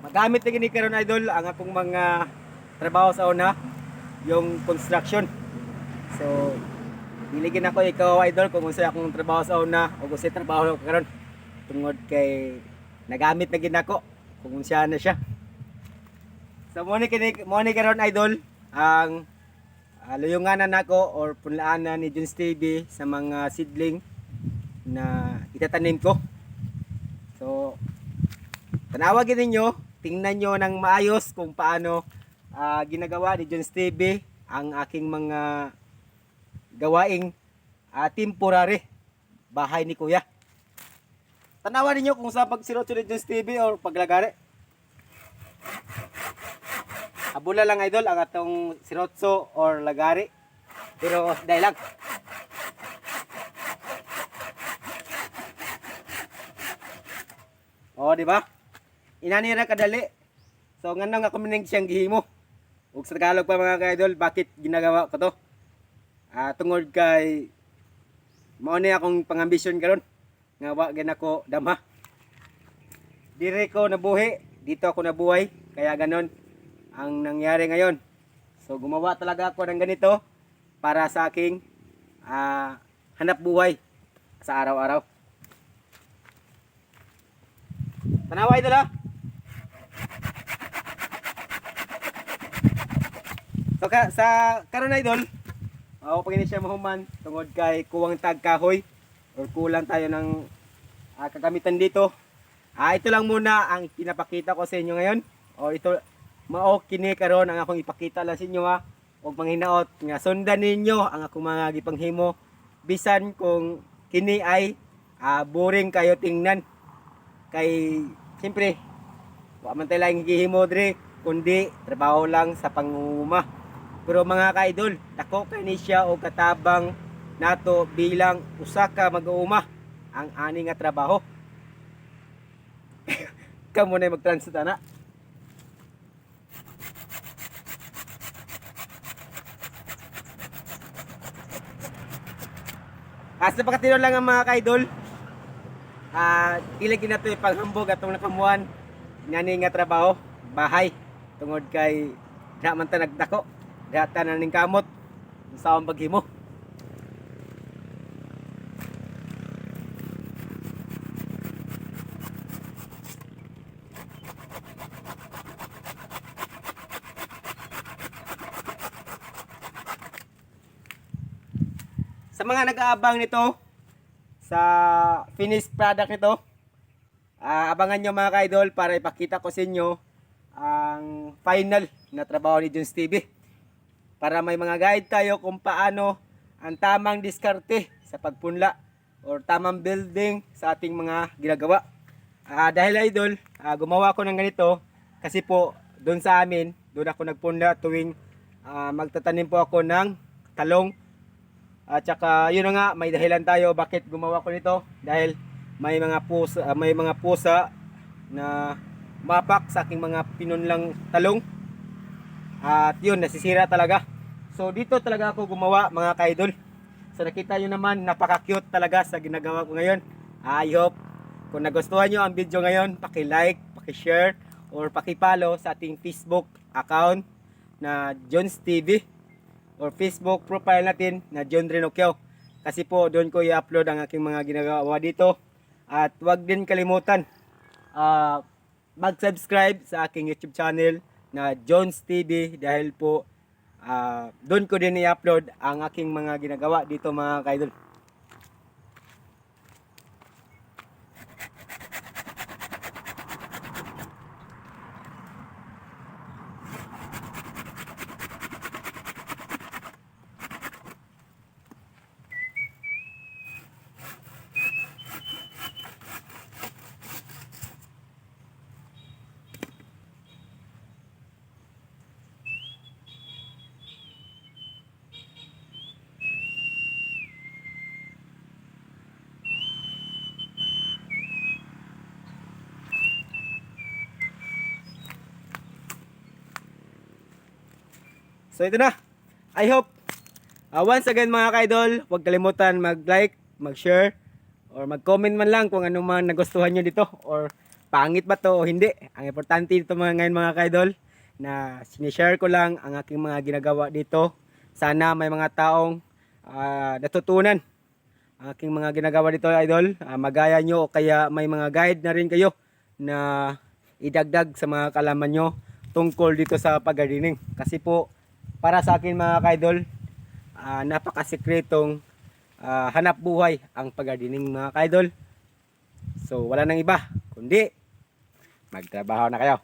Magamit na gini karon idol ang akong mga trabaho sa una, yung construction. So, diligin ako ikaw idol kung unsa akong trabaho sa una o kung unsa trabaho ko karon. Tungod kay nagamit na gid ako kung unsa na siya. So, mo ni karon idol ang luyunganan nako or punlaanan ni Jones TV sa mga seedling na itatanim ko. So, tanawagin ninyo, tingnan nyo ng maayos kung paano ginagawa ni Jones TV ang aking mga gawaing temporary bahay ni Kuya. Tanawan ninyo kung sa pagsirot ni Jones TV or paglagari. Abula lang idol ang atong sirotso or lagari. Pero dahil lang. O, di ba? Inani ra kadali. So ngano nga kumining siyang gihimo. Ug sa Tagalog pa mga ka-idol, bakit ginagawa ko to? Tungod kay mao ni akong pangambisyon karon nga wa gyud ako damha. Dire ko nabuhi, dito ako nabuhay, kaya ganon ang nangyari ngayon. So gumawa talaga ako ng ganito para sa aking hanap buhay sa araw-araw. Tanawa idol ha. So sa karon idol, ako pag siya mahuman tungod kay kuwang tagkahoy or kulang tayo ng kagamitan dito. Ito lang muna ang pinapakita ko sa inyo ngayon. O ito mao kini karon ang akong ipakita lang sa inyo ha. Og manghinaot nga sundan ninyo ang akong mga gipanghimo bisan kung kini ay boring kayo tingnan. Kay siyempre wa man tayo lang gihimo diri kundi trabaho lang sa pangunguma. Pero mga ka-idol, dako kay ni siya o katabang nato bilang usa ka mag-uuma ang ani nga trabaho. Kamo na mag-transit na. Sa pagkatino lang ang mga ka-idol, dili na ito ipanghambog atong nakamuan ngani nga trabaho, bahay. Tungod kay da man ta nagdako. Data na ning kamot sa akong paghimo. Sa mga nag-aabang nito sa finished product nito, abangan nyo mga ka-idol para ipakita ko sa inyo ang final na trabaho ni Jones TV. Para may mga guide tayo kung paano ang tamang diskarte sa pagpunla or tamang building sa ating mga ginagawa. Dahil idol, gumawa ko ng ganito kasi po doon sa amin, doon ako nagpunla tuwing magtatanim po ako ng talong. At saka yun na nga, may dahilan tayo bakit gumawa ko nito dahil may mga pusa na mapak sa aking mga pinunlang talong. At yun, nasisira talaga. So dito talaga ako gumawa mga ka-idol. So nakita nyo naman, napaka-cute talaga sa ginagawa ko ngayon. I hope kung nagustuhan nyo ang video ngayon, paki-like, paki-share, or paki-follow sa ating Facebook account na Jones TV or Facebook profile natin na John Rinocchio. Kasi po doon ko i-upload ang aking mga ginagawa dito. At huwag din kalimutan mag-subscribe sa aking YouTube channel na Jones TV dahil po doon ko din i-upload ang aking mga ginagawa dito mga ka-idol. So ito na. I hope once again mga ka-idol, huwag kalimutan mag-like, mag-share, or mag-comment man lang kung ano man nagustuhan nyo dito or pangit ba to o hindi. Ang importante dito ngayon mga kaidol, na sinishare ko lang ang aking mga ginagawa dito. Sana may mga taong natutunan ang aking mga ginagawa dito idol. Magaya nyo o kaya may mga guide na rin kayo na idagdag sa mga kalaman nyo tungkol dito sa pag-gardening. Kasi po para sa akin mga kaidol, napakasikretong hanap buhay ang pag-gardening mga kaidol. So wala nang iba kundi magtrabaho na kayo.